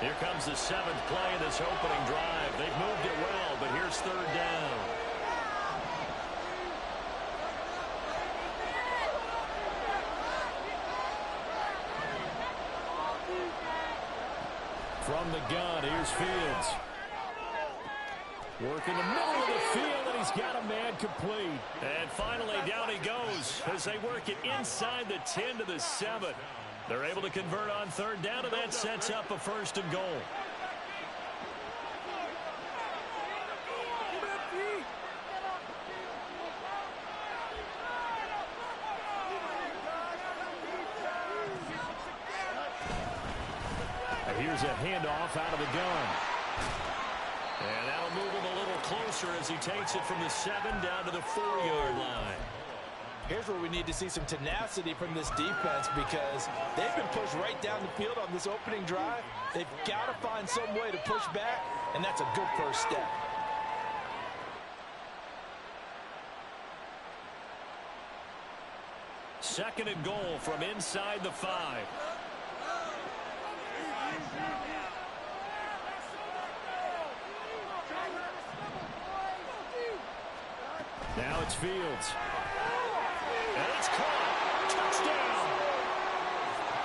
Here comes the 7th play of this opening drive. They've moved it well, but here's 3rd down. From the gun, here's Fields. Working the middle of the field, and he's got a man complete. And finally, down he goes as they work it inside the 10 to the 7. They're able to convert on 3rd down, and that sets up a 1st and goal. Here's a handoff out of the gun. And that'll move him a little closer as he takes it from the 7 down to the 4-yard line. Here's where we need to see some tenacity from this defense because they've been pushed right down the field on this opening drive. They've got to find some way to push back, and that's a good first step. Second and goal from inside the 5. Now it's Fields. And it's caught. Touchdown.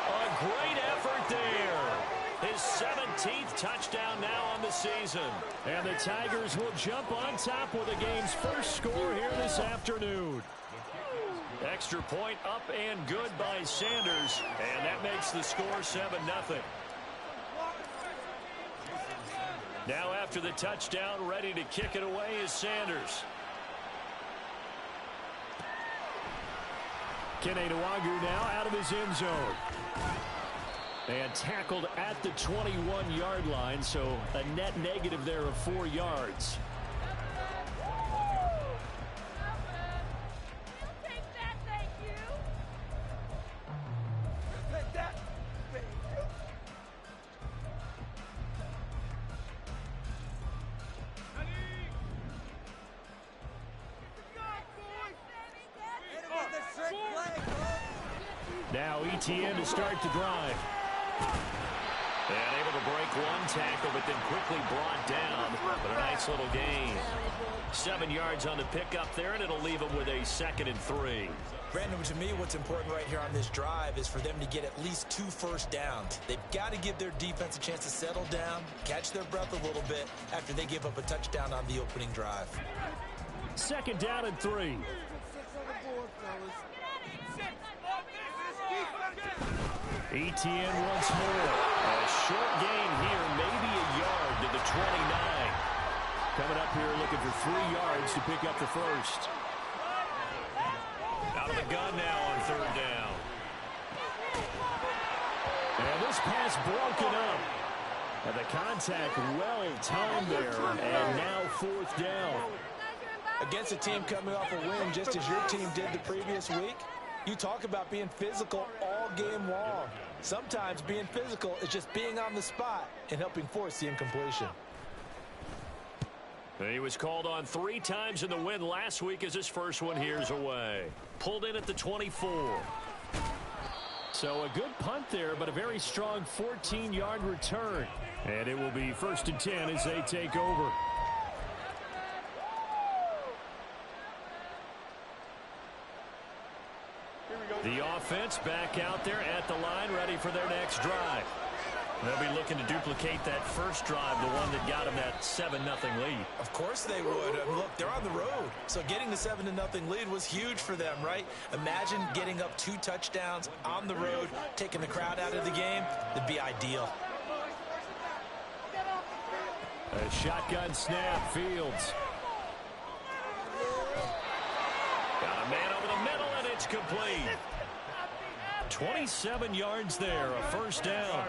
A great effort there. His 17th touchdown now on the season. And the Tigers will jump on top with the game's first score here this afternoon. Extra point up and good by Sanders. And that makes the score 7-0. Now after the touchdown, ready to kick it away is Sanders. Keneduagu now out of his end zone. And tackled at the 21-yard line, so a net negative there of 4 yards. Now ETN to start the drive. And able to break one tackle, but then quickly brought down. But a nice little gain. 7 yards on the pickup there, and it'll leave them with a 2nd and 3. Brandon, to me, what's important right here on this drive is for them to get at least 2 first downs. They've got to give their defense a chance to settle down, catch their breath a little bit after they give up a touchdown on the opening drive. 2nd down and 3. ETN once more. A short gain here, maybe a yard to the 29. Coming up here looking for 3 yards to pick up the first. Out of the gun now on 3rd down. And this pass broken up. And the contact well timed there. And now 4th down. Against a team coming off a win just as your team did the previous week, you talk about being physical all game long. Sometimes being physical is just being on the spot and helping force the incompletion. He was called on 3 times in the win last week as his first one here's away. Pulled in at the 24. So a good punt there, but a very strong 14-yard return. And it will be 1st and 10 as they take over. The offense back out there at the line, ready for their next drive. They'll be looking to duplicate that first drive, the one that got them that 7-0 lead. Of course they would. Look, they're on the road. So getting the 7-0 lead was huge for them, right? Imagine getting up 2 touchdowns on the road, taking the crowd out of the game. That'd be ideal. A shotgun snap, Fields. Got a man over the middle, and it's complete. 27 yards there, a 1st down.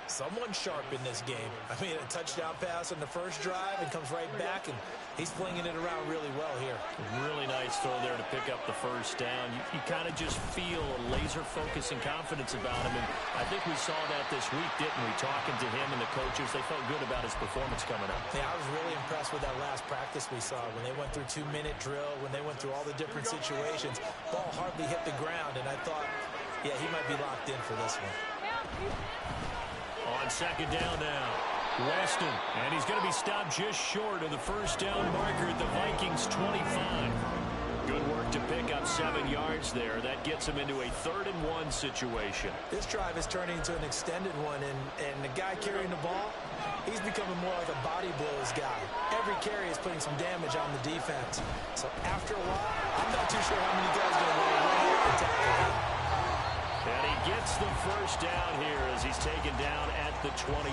Someone sharp in this game. I mean, a touchdown pass on the first drive and comes right back, and he's flinging it around really well here. Really nice throw there to pick up the 1st down. You kind of just feel a laser focus and confidence about him, and I think we saw that this week, didn't we? Talking to him and the coaches, they felt good about his performance coming up. Yeah, I was really impressed with that last practice we saw when they went through 2-minute drill, when they went through all the different situations. Ball hardly hit the ground, and I thought, yeah, he might be locked in for this one. On second down now, Weston. And he's going to be stopped just short of the first down marker at the Vikings 25. Good work to pick up 7 yards there. That gets him into a 3rd-and-1 situation. This drive is turning into an extended one, and the guy carrying the ball, he's becoming more like a body blows guy. Every carry is putting some damage on the defense. So after a while, I'm not too sure how many guys are going to run here and tackle him. And he gets the first down here as he's taken down at the 24.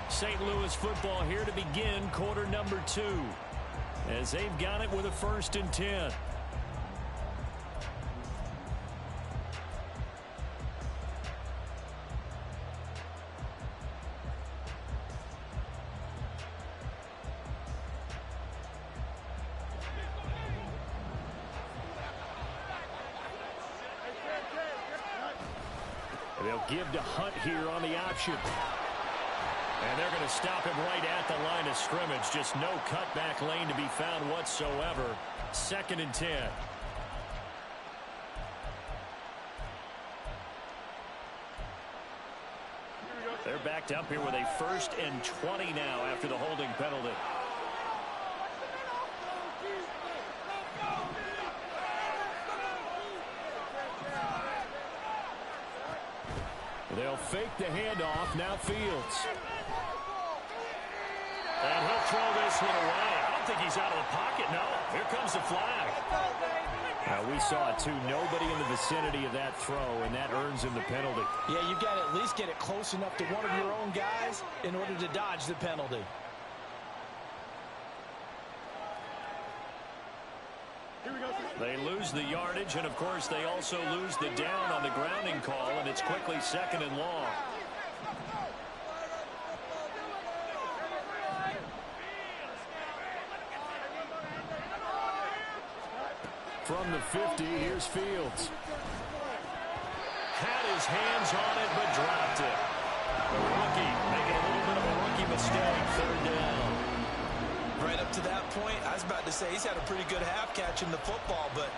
St. Louis football here to begin quarter number 2. As they've got it with a 1st and 10. They'll give to Hunt here on the option. And they're going to stop him right at the line of scrimmage. Just no cutback lane to be found whatsoever. 2nd and 10. They're backed up here with a 1st and 20 now after the holding penalty. They'll fake the handoff. Now Fields. And he'll throw this one away. I don't think he's out of the pocket. No. Here comes the flag. Now we saw it too. Nobody in the vicinity of that throw, and that earns him the penalty. Yeah, you've got to at least get it close enough to one of your own guys in order to dodge the penalty. They lose the yardage, and of course they also lose the down on the grounding call, and it's quickly 2nd and long. From the 50, here's Fields. Had his hands on it, but dropped it. The rookie making a little bit of a rookie mistake, 3rd down. Right up to that point, I was about to say he's had a pretty good half catching the football, but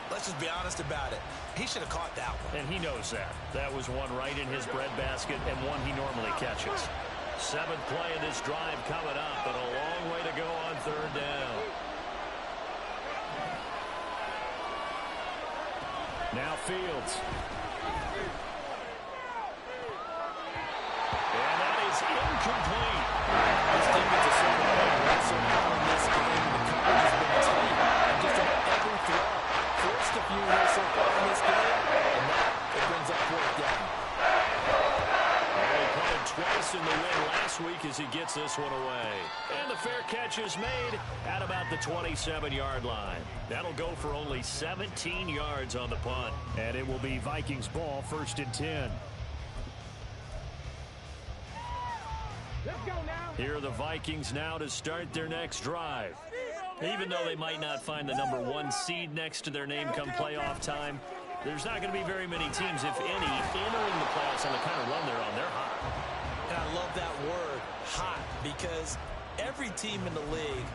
let's just be honest about it. He should have caught that one. And he knows that. That was one right in his breadbasket and one he normally catches. 7th play of this drive coming up, and a long way to go on 3rd down. Now Fields. And that is incomplete. This defensive side of the ball so far in this game. The coverage has been tight. And just about every throw forced a few here so far in this game. And now it brings up 4th down. And he punted twice in the win last week as he gets this one away. And the fair catch is made at about the 27-yard line. That'll go for only 17 yards on the punt. And it will be Vikings ball, 1st and 10. Here are the Vikings now to start their next drive. Even though they might not find the number 1 seed next to their name come playoff time, there's not going to be very many teams, if any, entering the playoffs on the kind of run they're on. They're hot. And I love that word, hot, because every team in the league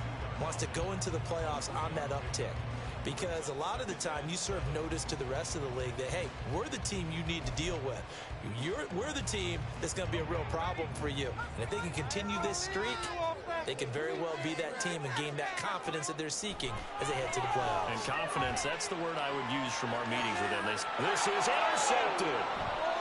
wants to go into the playoffs on that uptick. Because a lot of the time you serve notice to the rest of the league that, hey, we're the team you need to deal with. We're the team that's going to be a real problem for you. And if they can continue this streak, they can very well be that team and gain that confidence that they're seeking as they head to the playoffs. And confidence, that's the word I would use from our meetings with them. This is intercepted.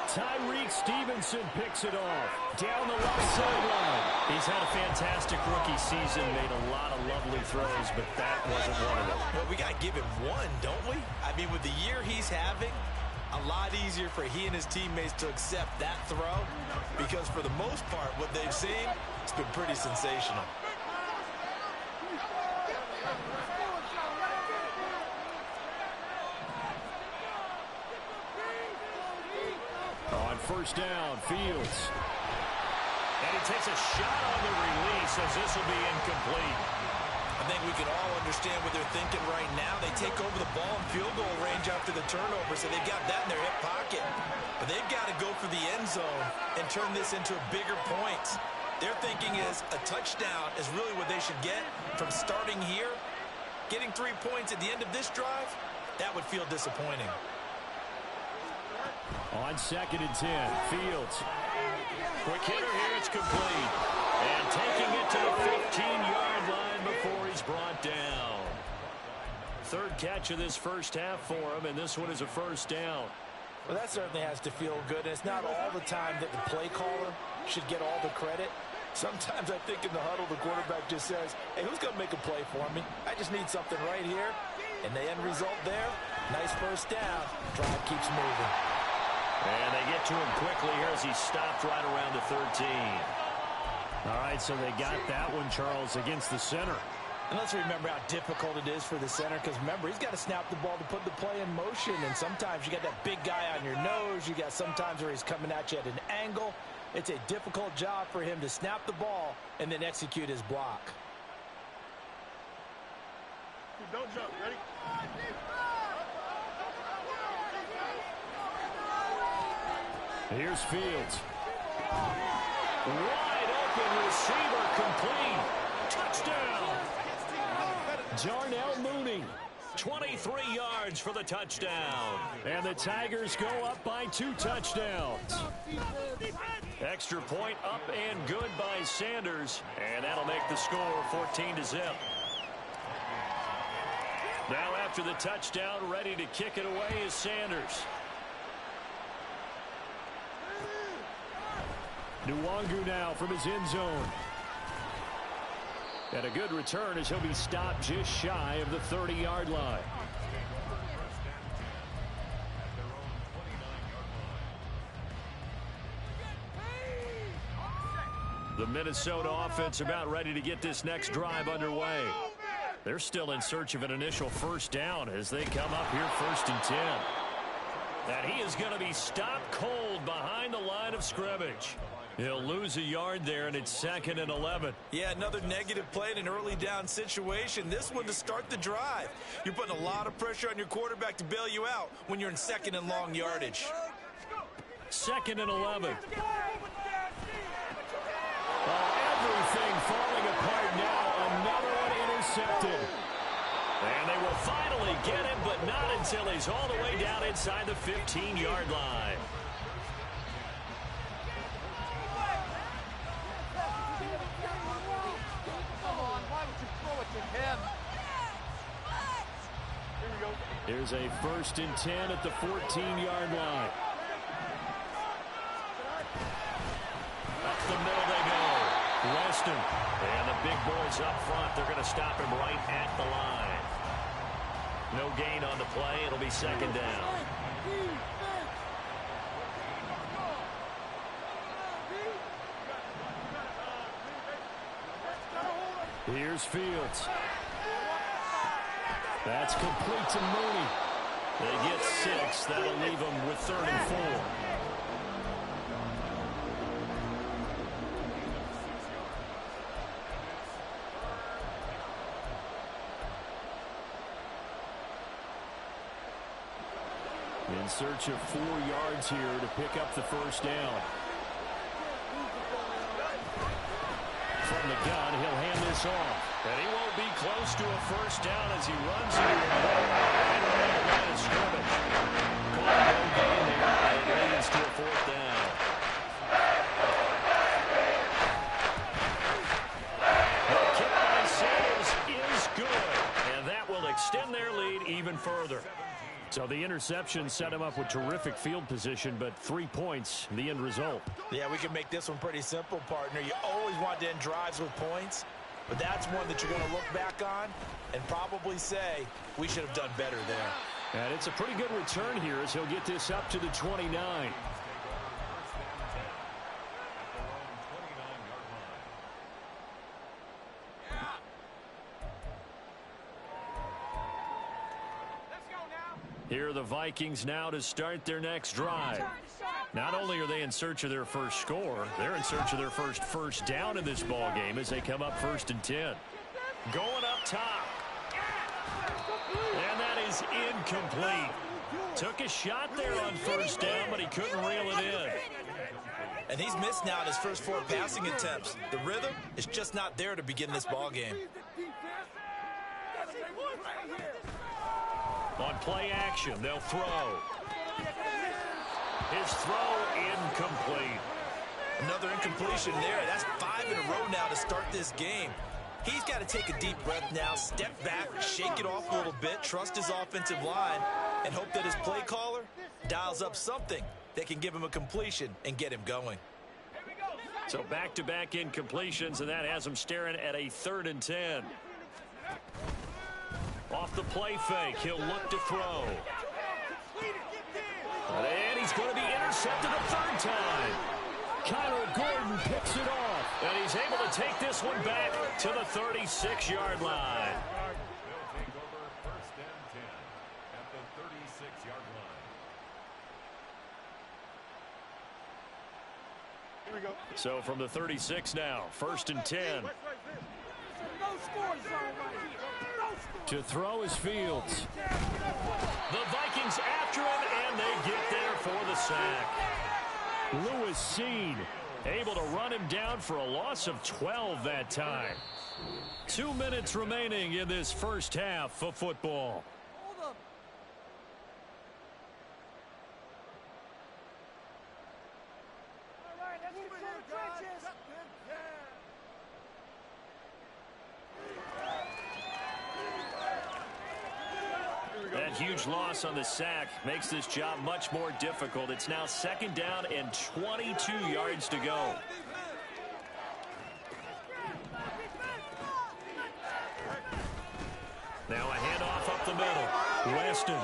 Tyreek Stevenson picks it off down the left sideline. He's had a fantastic rookie season, made a lot of lovely throws, but that wasn't one of them. Well, we got to give him one, don't we? I mean, with the year he's having, a lot easier for he and his teammates to accept that throw, because for the most part, what they've seen, it's been pretty sensational. On 1st down, Fields. And he takes a shot on the release as this will be incomplete. I think we can all understand what they're thinking right now. They take over the ball in field goal range after the turnover, so they've got that in their hip pocket. But they've got to go for the end zone and turn this into a bigger point. Their thinking is a touchdown is really what they should get from starting here. Getting 3 points at the end of this drive, that would feel disappointing. On 2nd and 10, Fields. Quick hitter here, it's complete. And taking it to the 15-yard line before he's brought down. Third catch of this first half for him, and this one is a first down. Well, that certainly has to feel good, and it's not all the time that the play caller should get all the credit. Sometimes I think in the huddle, the quarterback just says, hey, who's going to make a play for me? I just need something right here. And the end result there, nice first down. Drive keeps moving. And they get to him quickly here as he stopped right around the 13. All right, so they got that one, Charles, against the center. And let's remember how difficult it is for the center, because remember, he's got to snap the ball to put the play in motion, and sometimes you got that big guy on your nose. You got sometimes where he's coming at you at an angle. It's a difficult job for him to snap the ball and then execute his block. Don't jump. Ready? Here's Fields. Wide open receiver complete. Touchdown. Darnell Mooney. 23 yards for the touchdown. And the Tigers go up by 2 touchdowns. Extra point up and good by Sanders. And that'll make the score 14-0. Now after the touchdown, ready to kick it away is Sanders. Nwangu now from his end zone. And a good return as he'll be stopped just shy of the 30-yard line. The Minnesota offense about ready to get this next drive underway. They're still in search of an initial first down as they come up here 1st and 10. And he is going to be stopped cold behind the line of scrimmage. He'll lose a yard there, and it's 2nd and 11. Yeah, another negative play in an early down situation. This one to start the drive. You're putting a lot of pressure on your quarterback to bail you out when you're in 2nd and long yardage. 2nd and 11. Everything falling apart now. Another one intercepted. And they will finally get him, but not until he's all the way down inside the 15-yard line. Here's a 1st and 10 at the 14-yard line. Up the middle they go. Weston. And the big boys up front. They're going to stop him right at the line. No gain on the play. It'll be 2nd down. Here's Fields. That's complete to Mooney. They get 6. That'll leave them with 3rd and 4. In search of 4 yards here to pick up the first down. From the gun, he'll hand this off. And he won't be close to a first down as he runs here. Right around the line of scrimmage. Caught no gain there, and it leads to a 4th down. The kick by Sanders is good. And that will extend their lead even further. So the interception set him up with terrific field position, but 3 points, the end result. Yeah, we can make this one pretty simple, partner. You always want to end drives with points, but that's one that you're going to look back on and probably say, we should have done better there. And it's a pretty good return here as he'll get this up to the 29. Here are the Vikings now to start their next drive. Not only are they in search of their first score, they're in search of their first down in this ball game as they come up 1st and 10. Going up top. And that is incomplete. Took a shot there on 1st down, but he couldn't reel it in. And he's missed now in his first 4 passing attempts. The rhythm is just not there to begin this ball game. On play action, they'll throw. His throw incomplete. Another incompletion there. That's 5 in a row now to start this game. He's got to take a deep breath now, step back, shake it off a little bit, trust his offensive line, and hope that his play caller dials up something that can give him a completion and get him going. So back-to-back incompletions, and that has him staring at a 3rd and 10. Off the play fake, he'll look to throw. And he's going to be intercepted a 3rd time. Kyler Gordon picks it off. And he's able to take this one back to the 36-yard line. So from the 36 now, 1st and 10. To throw is Fields. The Vikings after him, and they get there for the sack. Lewis Seen able to run him down for a loss of 12 that time. 2 minutes remaining in this first half of football. That huge loss on the sack makes this job much more difficult. It's now 2nd down and 22 yards to go. Now a handoff up the middle. Weston.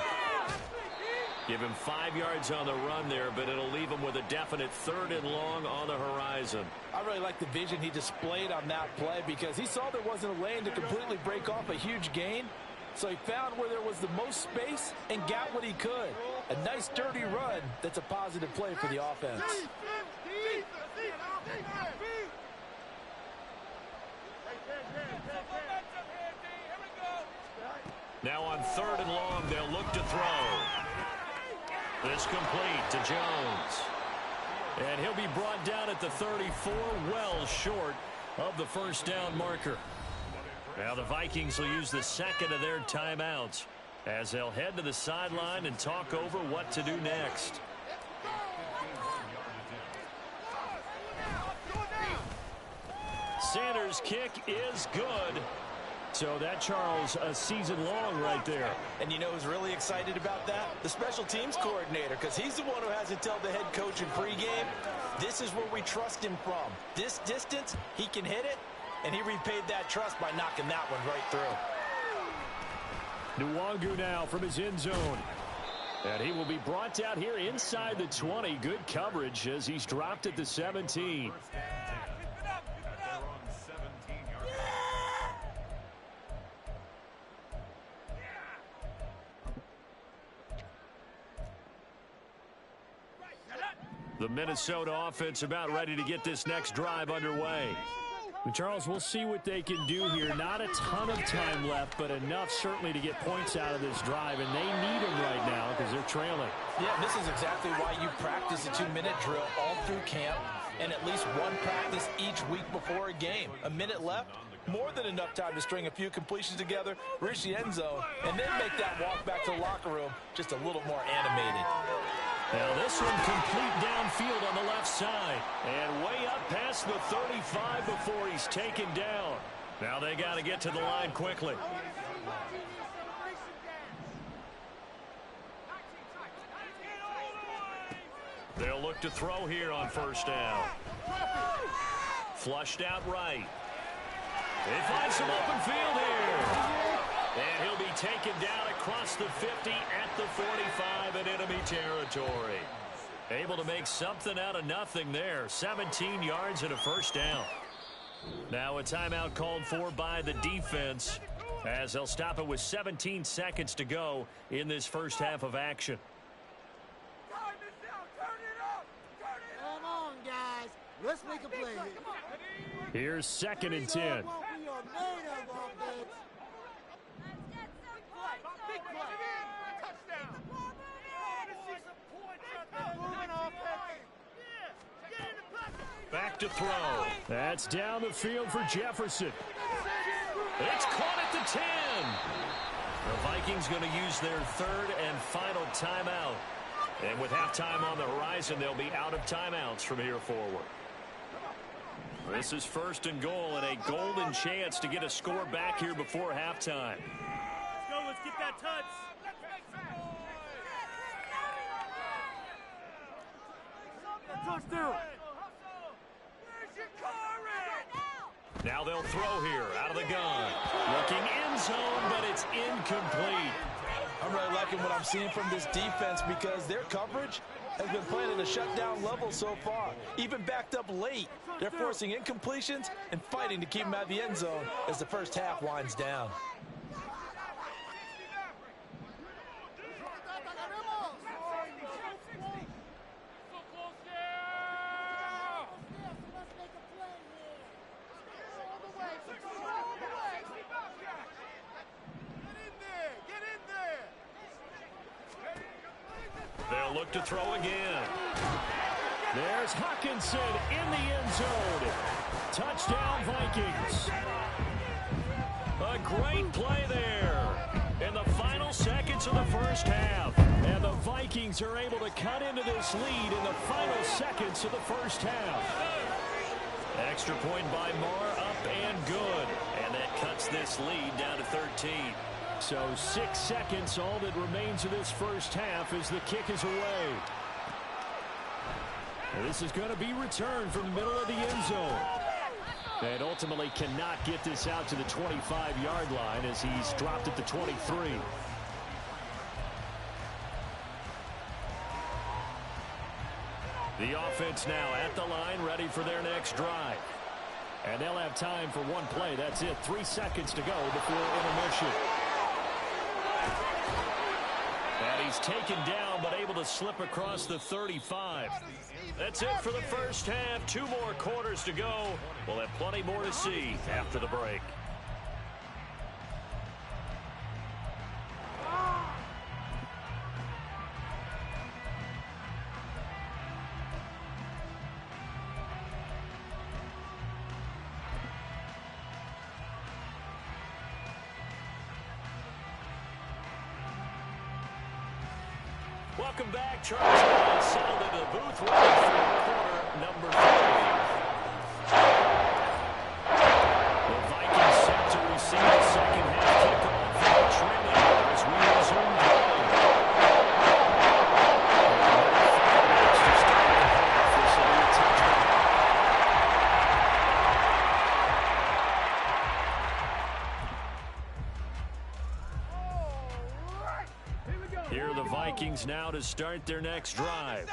Give him 5 yards on the run there, but it'll leave him with a definite 3rd and long on the horizon. I really like the vision he displayed on that play because he saw there wasn't a lane to completely break off a huge gain. So he found where there was the most space and got what he could. A nice dirty run that's a positive play for the offense. Now on 3rd and long, they'll look to throw. This complete to Jones. And he'll be brought down at the 34, well short of the 1st down marker. Now the Vikings will use the 2nd of their timeouts as they'll head to the sideline and talk over what to do next. Sanders' kick is good. So that, Charles, a season long right there. And you know who's really excited about that? The special teams coordinator, because he's the one who has to tell the head coach in pregame, this is where we trust him from. This distance, he can hit it, and he repaid that trust by knocking that one right through. Nwangu now from his end zone. And he will be brought out here inside the 20. Good coverage as he's dropped at the 17. The Minnesota offense about ready to get this next drive underway. Charles, we'll see what they can do here. Not a ton of time left, but enough certainly to get points out of this drive, and they need them right now because they're trailing. Yeah, this is exactly why you practice a 2-minute drill all through camp and at least one practice each week before a game. A minute left, more than enough time to string a few completions together, reach the end zone, and then make that walk back to the locker room just a little more animated. Now this one complete downfield on the left side. And way up past the 35 before he's taken down. Now they got to get to the line quickly. They'll look to throw here on 1st down. Flushed out right. They find some open field here. And he'll be taken down across the 50 at the 45 in enemy territory. Able to make something out of nothing there. 17 yards and a 1st down. Now a timeout called for by the defense as they'll stop it with 17 seconds to go in this first half of action. Come on, guys. Let's make a play here. Here's 2nd and 10. Back to throw. That's down the field for Jefferson. It's caught at the 10. The Vikings going to use their 3rd and final timeout And with halftime on the horizon, they'll be out of timeouts from here forward. This is 1st and goal and a golden chance to get a score back here before halftime. Let's go. Let's get that touch. Touchdown. Now they'll throw here out of the gun. Looking end zone, but it's incomplete. I'm really liking what I'm seeing from this defense because their coverage has been playing at a shutdown level so far. Even backed up late, they're forcing incompletions and fighting to keep them out of the end zone as the first half winds down. They'll look to throw again. There's Hawkinson in the end zone. Touchdown, Vikings. A great play there in the final seconds of the first half. And the Vikings are able to cut into this lead in the final seconds of the first half. Extra point by Marr, up and good. And that cuts this lead down to 13. So 6 seconds, all that remains of this first half as the kick is away. And this is going to be returned from the middle of the end zone. And ultimately cannot get this out to the 25-yard line as he's dropped at the 23. The offense now at the line, ready for their next drive. And they'll have time for one play. That's it. 3 seconds to go before intermission. And he's taken down, but able to slip across the 35. That's it for the first half. 2 more quarters to go. We'll have plenty more to see after the break. Welcome back. Charles settled into the booth ready for quarter number 3. The Vikings set to receive the second half kickoff for the trailing as we resume play. To start the half, this will be a touchdown. Here are the Vikings now to start their next drive.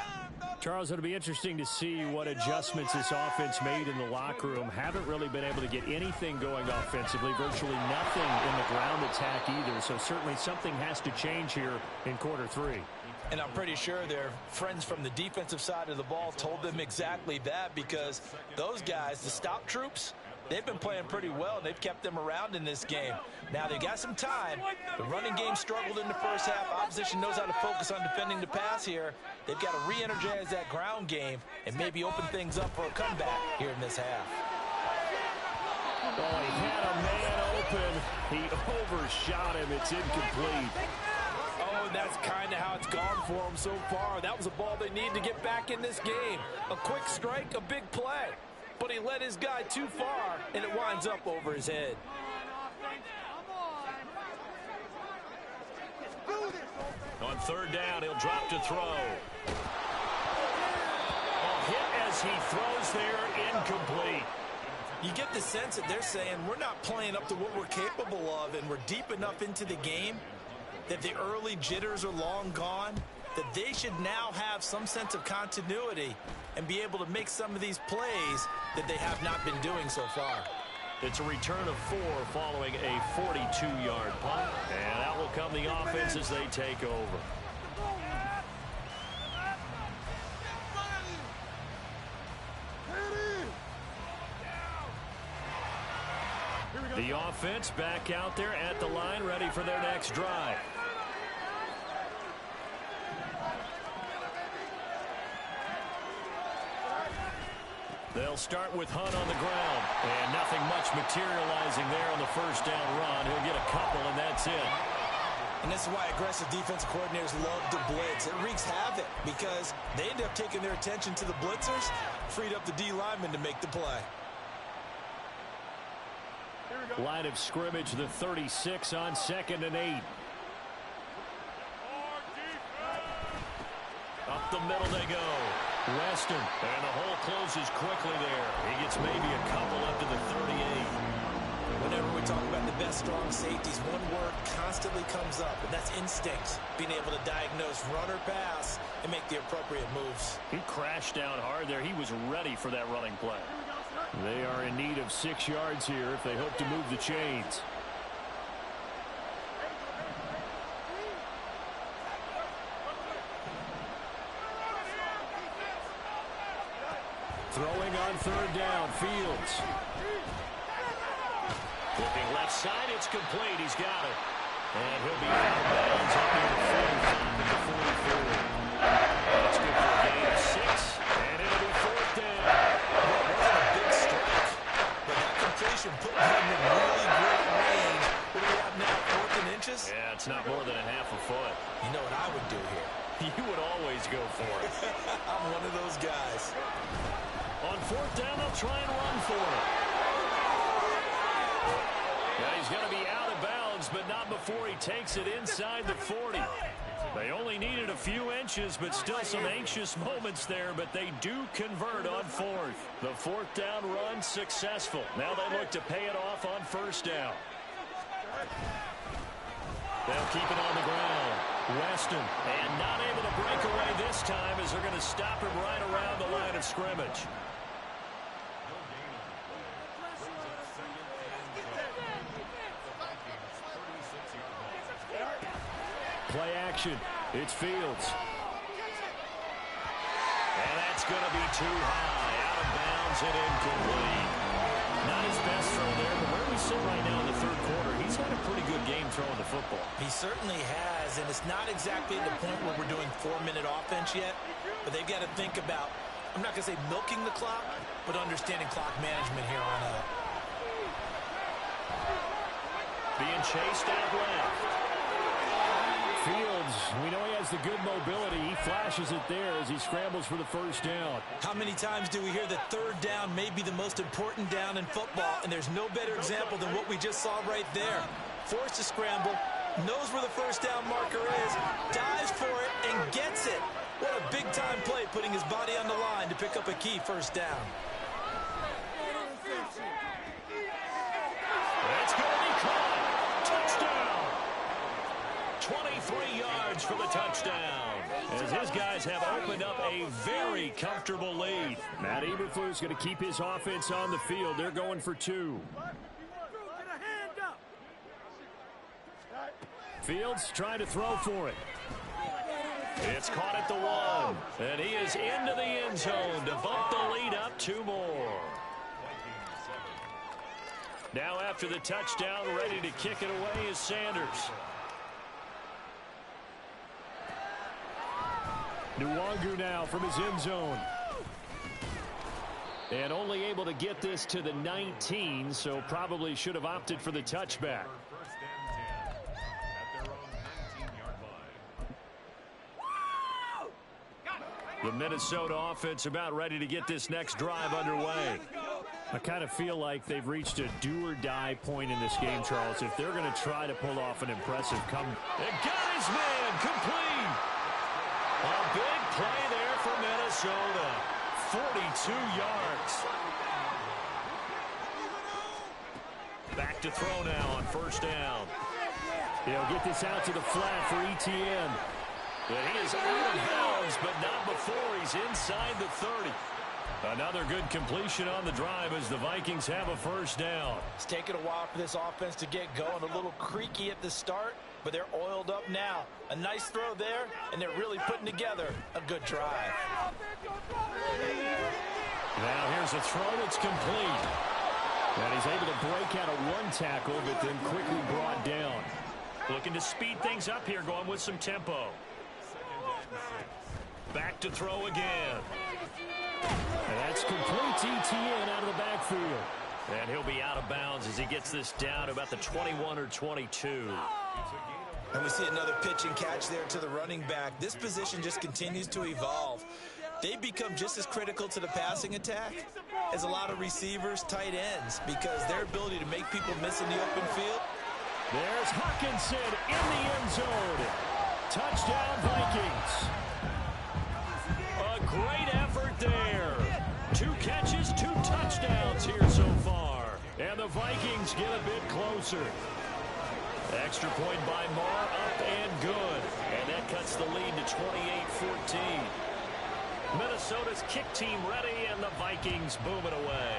Charles, it'll be interesting to see what adjustments this offense made in the locker room. Haven't really been able to get anything going offensively, virtually nothing in the ground attack either. So certainly something has to change here in quarter 3. And I'm pretty sure their friends from the defensive side of the ball told them exactly that, because those guys, the stop troops, they've been playing pretty well. They've kept them around in this game. Now they've got some time. The running game struggled in the first half. Opposition knows how to focus on defending the pass here. They've got to re-energize that ground game and maybe open things up for a comeback here in this half. Oh, he had a man open. He overshot him. It's incomplete. Oh, and that's kind of how it's gone for them so far. That was a ball they need to get back in this game. A quick strike, a big play. But he led his guy too far, and it winds up over his head. On third down, he'll drop to throw. A hit as he throws there, incomplete. You get the sense that they're saying we're not playing up to what we're capable of, and we're deep enough into the game that the early jitters are long gone, that they should now have some sense of continuity and be able to make some of these plays that they have not been doing so far. It's a return of 4 following a 42-yard punt. And out will come the offense as they take over. The offense back out there at the line, ready for their next drive. They'll start with Hunt on the ground. And nothing much materializing there on the first down run. He'll get a couple, and that's it. And this is why aggressive defensive coordinators love to blitz. It wreaks havoc because they end up taking their attention to the blitzers, freed up the D lineman to make the play. Line of scrimmage, the 36 on 2nd and 8. Up the middle they go. Weston, and the hole closes quickly there. He gets maybe a couple up to the 38. Whenever we talk about the best strong safeties, one word constantly comes up, and that's instinct. Being able to diagnose run or pass and make the appropriate moves. He crashed down hard there. He was ready for that running play. They are in need of 6 yards here if they hope to move the chains. Throwing on 3rd down, Fields. Looking left side, it's complete. He's got it. And he'll be out of bounds up near the 45 at the 44. That's good for a gain of 6. And it'll be 4th down. Well, it wasn't a big strike, but that completion put him in really great range. What do we have now, 4th and inches? Yeah, it's not more than a half a foot. You know what I would do here? You would always go for it. I'm one of those guys. On 4th down, they'll try and run for it. Yeah, he's going to be out of bounds, but not before he takes it inside the 40. They only needed a few inches, but still some anxious moments there, but they do convert on 4th. The 4th down run successful. Now they look to pay it off on 1st down. They'll keep it on the ground. Weston, and not able to break away this time as they're going to stop him right around the line of scrimmage. Play action. It's Fields. And that's going to be too high. Out of bounds and incomplete. Not his best throw there, but where we sit right now in the 3rd quarter, he's had a pretty good game throwing the football. He certainly has, and it's not exactly at the point where we're doing 4-minute offense yet, but they've got to think about, I'm not going to say milking the clock, but understanding clock management here on out. Being chased out left. Fields, we know he has the good mobility. He flashes it there as he scrambles for the 1st down. How many times do we hear that 3rd down may be the most important down in football, and there's no better example than what we just saw right there. Forced to scramble, knows where the 1st down marker is, dives for it, and gets it. What a big-time play, putting his body on the line to pick up a key 1st down. That's going to be caught. Touchdown. 23 yards for the touchdown. As his guys have opened up a very comfortable lead. Matt Eberflus going to keep his offense on the field. They're going for 2. Fields trying to throw for it. It's caught at the 1. And he is into the end zone to bump the lead up 2 more. Now after the touchdown, ready to kick it away is Sanders. Nwangu now from his end zone. And only able to get this to the 19, so probably should have opted for the touchback. The Minnesota offense about ready to get this next drive underway. I kind of feel like they've reached a do-or-die point in this game, Charles. If they're going to try to pull off an impressive comeback. And got his man complete. A big play there for Minnesota. 42 yards. Back to throw now on 1st down. He'll get this out to the flat for Etienne. And he is out of bounds, but not before he's inside the 30. Another good completion on the drive as the Vikings have a 1st down. It's taken a while for this offense to get going. A little creaky at the start, but they're oiled up now. A nice throw there, and they're really putting together a good drive. Now here's a throw that's complete. And he's able to break out of 1 tackle, but then quickly brought down. Looking to speed things up here, going with some tempo. Back to throw again. And that's complete to Etienne out of the backfield. And he'll be out of bounds as he gets this down to about the 21 or 22. And we see another pitch and catch there to the running back. This position just continues to evolve. They become just as critical to the passing attack as a lot of receivers, tight ends, because their ability to make people miss in the open field. There's Hawkinson in the end zone. Touchdown, Vikings. A great effort there. 2 catches, 2 touchdowns here so far. And the Vikings get a bit closer. Extra point by Marr, up and good. And that cuts the lead to 28-14. Minnesota's kick team ready, and the Vikings boom it away.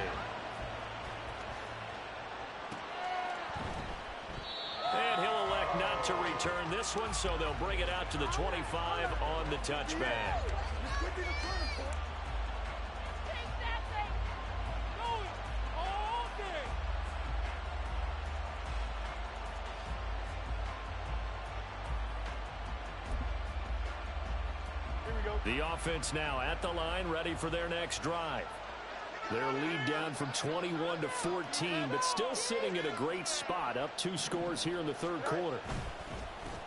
And he'll elect not to return this one, so they'll bring it out to the 25 on the touchback. The offense now at the line, ready for their next drive. Their lead down from 21-14, but still sitting at a great spot, up 2 scores here in the third quarter.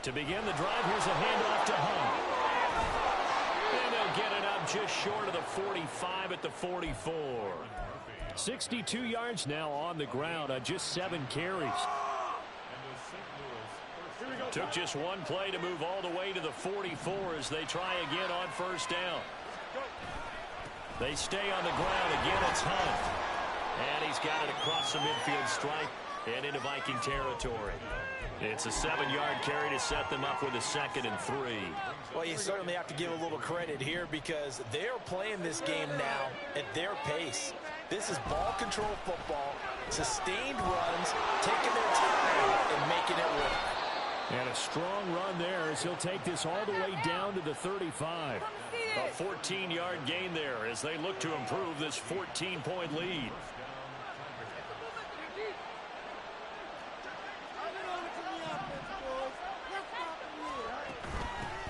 To begin the drive, here's a handoff to Hunt. And they'll get it up just short of the 45 at the 44. 62 yards now on the ground on just 7 carries. Took just 1 play to move all the way to the 44 as they try again on first down. They stay on the ground. Again, it's Hunt. And he's got it across the midfield stripe and into Viking territory. It's a 7-yard carry to set them up with a 2nd and 3. Well, you certainly have to give a little credit here because they're playing this game now at their pace. This is ball control football, sustained runs, taking their time and making it work. And a strong run there as he'll take this all the way down to the 35. A 14-yard gain there as they look to improve this 14-point lead.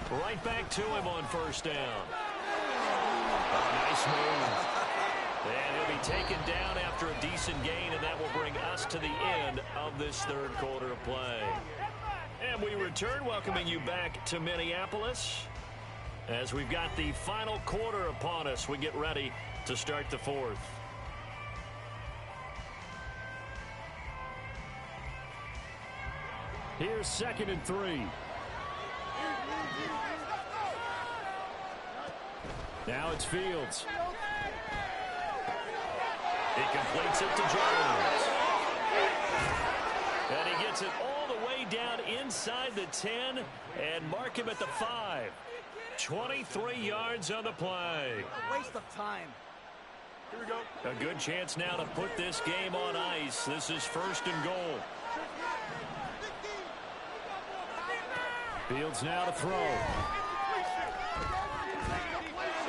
Right back to him on first down. Oh, nice move. And he'll be taken down after a decent gain, and that will bring us to the end of this third quarter of play. And we return, welcoming you back to Minneapolis as we've got the final quarter upon us. We get ready to start the fourth. Here's 2nd and 3. Now it's Fields. He completes it to Jones. And he gets it all the way down inside the 10 and mark him at the 5. 23 yards on the play. A waste of time. Here we go. A good chance now to put this game on ice. This is 1st and goal. Fields now to throw.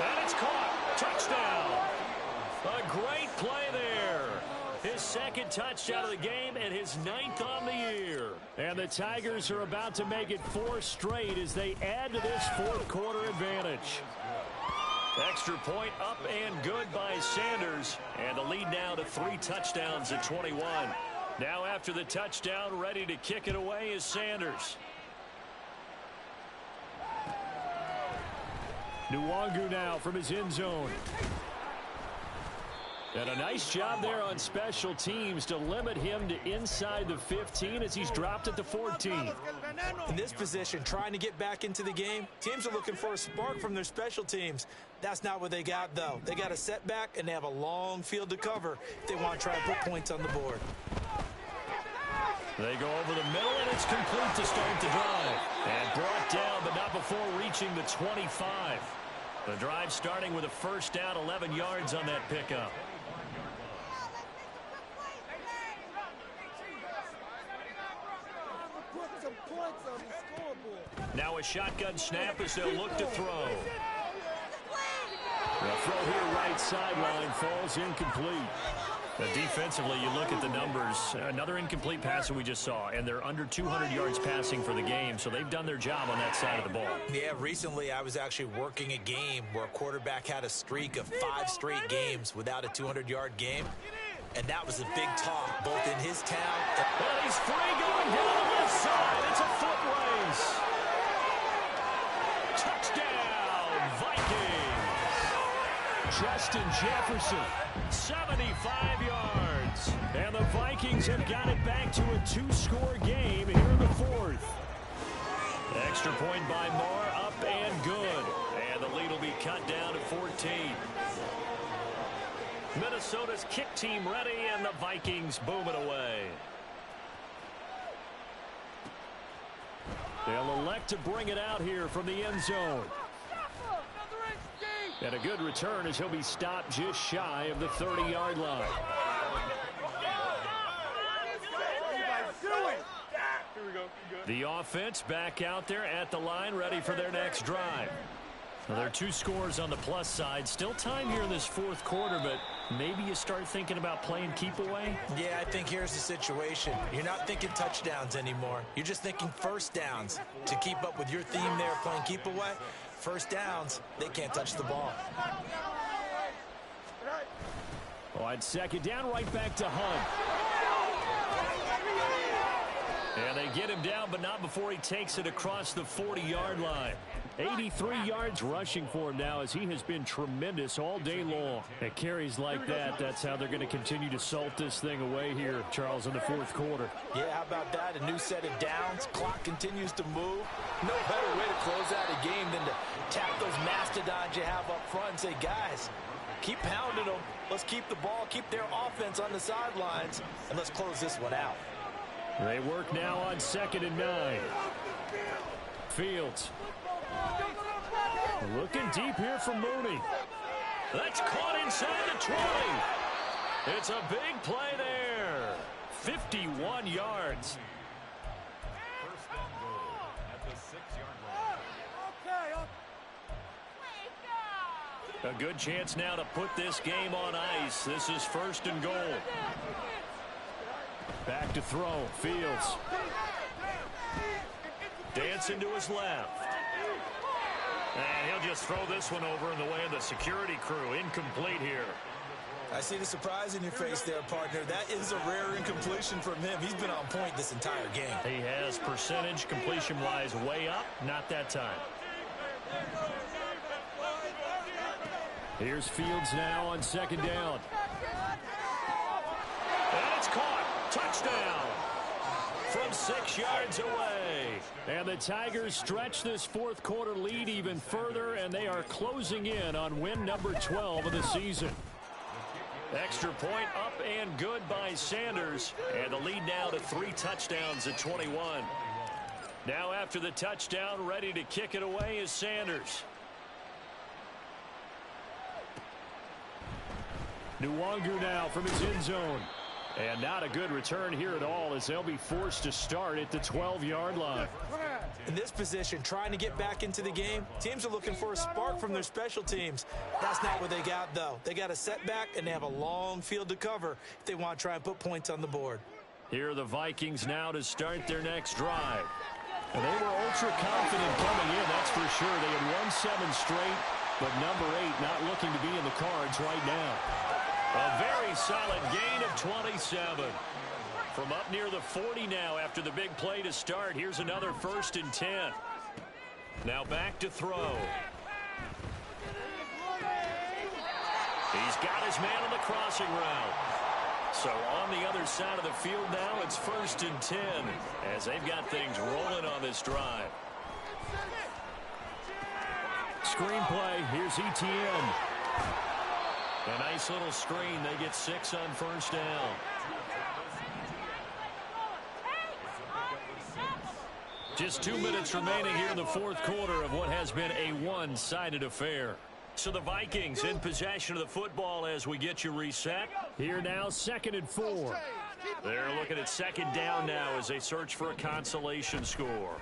And it's caught. Touchdown. A great play there. His 2nd touchdown of the game and his 9th on the year. And the Tigers are about to make it 4 straight as they add to this fourth quarter advantage. Extra point up and good by Sanders. And the lead now to 3 touchdowns at 21. Now after the touchdown, ready to kick it away is Sanders. Nwangu now from his end zone. And a nice job there on special teams to limit him to inside the 15 as he's dropped at the 14. In this position, trying to get back into the game, teams are looking for a spark from their special teams. That's not what they got, though. They got a setback, and they have a long field to cover if they want to try and put points on the board. They go over the middle, and it's complete to start the drive. And brought down, but not before reaching the 25. The drive starting with a first down, 11 yards on that pickup. Now a shotgun snap as they'll look to throw. The throw here right sideline falls incomplete. Defensively, you look at the numbers. Another incomplete pass that we just saw, and they're under 200 yards passing for the game, so they've done their job on that side of the ball. Yeah, recently I was actually working a game where a quarterback had a streak of 5 straight games without a 200-yard game, and that was a big talk both in his town. And he's free going down the left side. It's a foot race. Vikings. Touchdown, Vikings. Justin Jefferson, 75 yards. And the Vikings have got it back to a two-score game here in the fourth. Extra point by Moore, up and good. And the lead will be cut down to 14. Minnesota's kick team ready, and the Vikings boom it away. They'll elect to bring it out here from the end zone. And a good return as he'll be stopped just shy of the 30-yard line. The offense back out there at the line, ready for their next drive. Well, there are two scores on the plus side. Still time here in this fourth quarter, but maybe you start thinking about playing keep away? Yeah, I think here's the situation. You're not thinking touchdowns anymore. You're just thinking first downs. To keep up with your theme there, playing keep away, first downs, they can't touch the ball. On second down, right back to Hunt. And they get him down, but not before he takes it across the 40-yard line. 83 yards rushing for him now, as he has been tremendous all day long. At carries like that, that's how they're going to continue to salt this thing away here, Charles, in the fourth quarter. Yeah, how about that? A new set of downs. Clock continues to move. No better way to close out a game than to tap those mastodons you have up front and say, guys, keep pounding them. Let's keep the ball, keep their offense on the sidelines, and let's close this one out. They work now on 2nd and 9. Fields. Looking deep here for Mooney. That's caught inside the 20. It's a big play there. 51 yards. First and goal at the 6-yard line. A good chance now to put this game on ice. This is 1st and goal. Back to throw. Fields. Dancing to his left. And he'll just throw this one over in the way of the security crew. Incomplete here. I see the surprise in your face there, partner. That is a rare incompletion from him. He's been on point this entire game. He has percentage completion-wise way up. Not that time. Here's Fields now on 2nd down. And it's caught. Touchdown. From 6 yards away. And the Tigers stretch this fourth quarter lead even further, and they are closing in on win number 12 of the season. Extra point up and good by Sanders, and the lead now to 3 touchdowns at 21. Now after the touchdown, ready to kick it away is Sanders. Nwangu now from his end zone. And not a good return here at all, as they'll be forced to start at the 12-yard line. In this position, trying to get back into the game, teams are looking for a spark from their special teams. That's not what they got, though. They got a setback, and they have a long field to cover if they want to try and put points on the board. Here are the Vikings now to start their next drive. And they were ultra-confident coming in, that's for sure. They had won 7 straight, but number 8 not looking to be in the cards right now. A very solid gain of 27. From up near the 40 now after the big play to start. Here's another 1st and 10. Now back to throw. He's got his man on the crossing route. So on the other side of the field now, it's 1st and 10 as they've got things rolling on this drive. Screenplay, here's Etienne. A nice little screen. They get 6 on 1st down. Just 2 minutes remaining here in the fourth quarter of what has been a one-sided affair. So the Vikings in possession of the football as we get you reset. Here now, 2nd and 4. They're looking at 2nd down now as they search for a consolation score.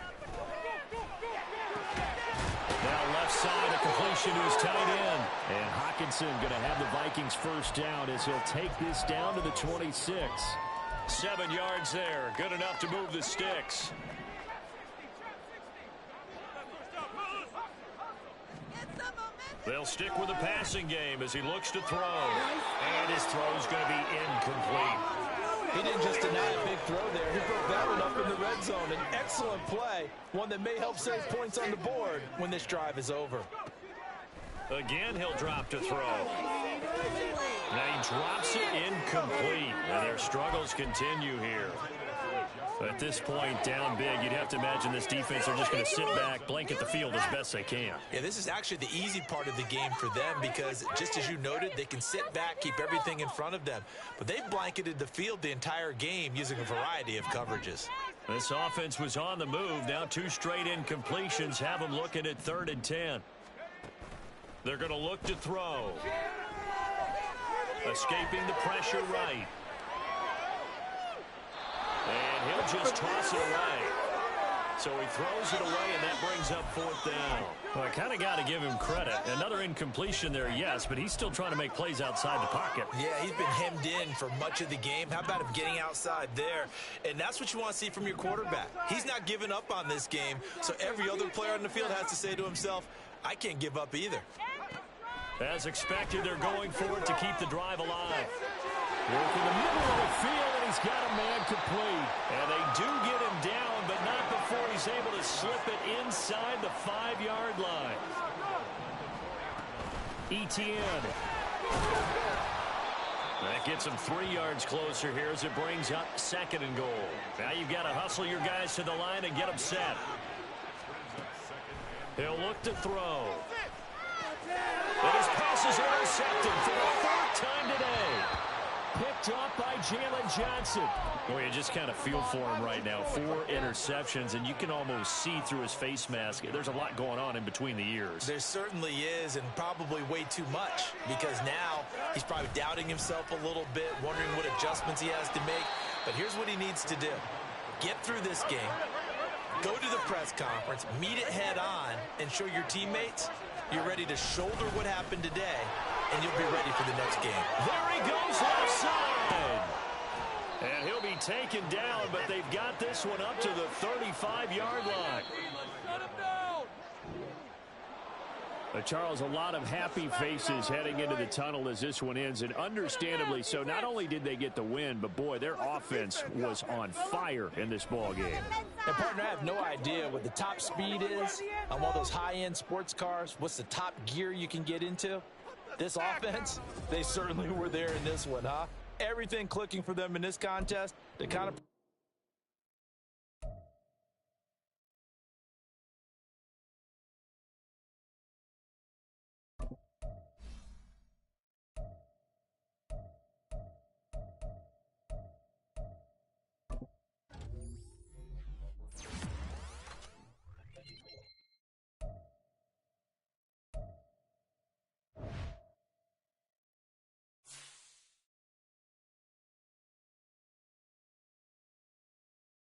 Now left side, a completion to his tight end. And Hockenson going to have the Vikings 1st down as he'll take this down to the 26. 7 yards there. Good enough to move the sticks. They'll stick with the passing game as he looks to throw. And his throw is going to be incomplete. He didn't just deny a big throw there. He broke that one up in the red zone. An excellent play, one that may help save points on the board when this drive is over. Again, he'll drop to throw. Now he drops it incomplete. And their struggles continue here. At this point, down big, you'd have to imagine this defense are just going to sit back, blanket the field as best they can. Yeah, this is actually the easy part of the game for them because, just as you noted, they can sit back, keep everything in front of them. But they've blanketed the field the entire game using a variety of coverages. This offense was on the move. Now 2 straight incompletions have them looking at 3rd and 10. They're going to look to throw. Escaping the pressure right. And he'll just toss it away. So he throws it away, and that brings up 4th down. Well, I kind of got to give him credit. Another incompletion there, yes, but he's still trying to make plays outside the pocket. Yeah, he's been hemmed in for much of the game. How about him getting outside there? And that's what you want to see from your quarterback. He's not giving up on this game, so every other player on the field has to say to himself, I can't give up either. As expected, they're going for it to keep the drive alive. Work in the middle of the field, and he's got a man complete. And they do get him down, but not before he's able to slip it inside the 5-yard line. Etienne. That gets him 3 yards closer here as it brings up 2nd and goal. Now you've got to hustle your guys to the line and get them set. He'll look to throw. And his pass is intercepted for the 4th time today. Picked up by Jalen Johnson. Boy, you just kind of feel for him right now. 4 interceptions, and you can almost see through his face mask. There's a lot going on in between the ears. There certainly is, and probably way too much, because now he's probably doubting himself a little bit, wondering what adjustments he has to make. But here's what he needs to do. Get through this game, go to the press conference, meet it head on, and show your teammates you're ready to shoulder what happened today, and you'll be ready for the next game. There he goes left side. And he'll be taken down, but they've got this one up to the 35-yard line. Charles, a lot of happy faces heading into the tunnel as this one ends, and understandably so. Not only did they get the win, but, boy, their offense was on fire in this ball game. And, partner, I have no idea what the top speed is on one of those high-end sports cars. What's the top gear you can get into? This offense, they certainly were there in this one, huh? Everything clicking for them in this contest, the kind of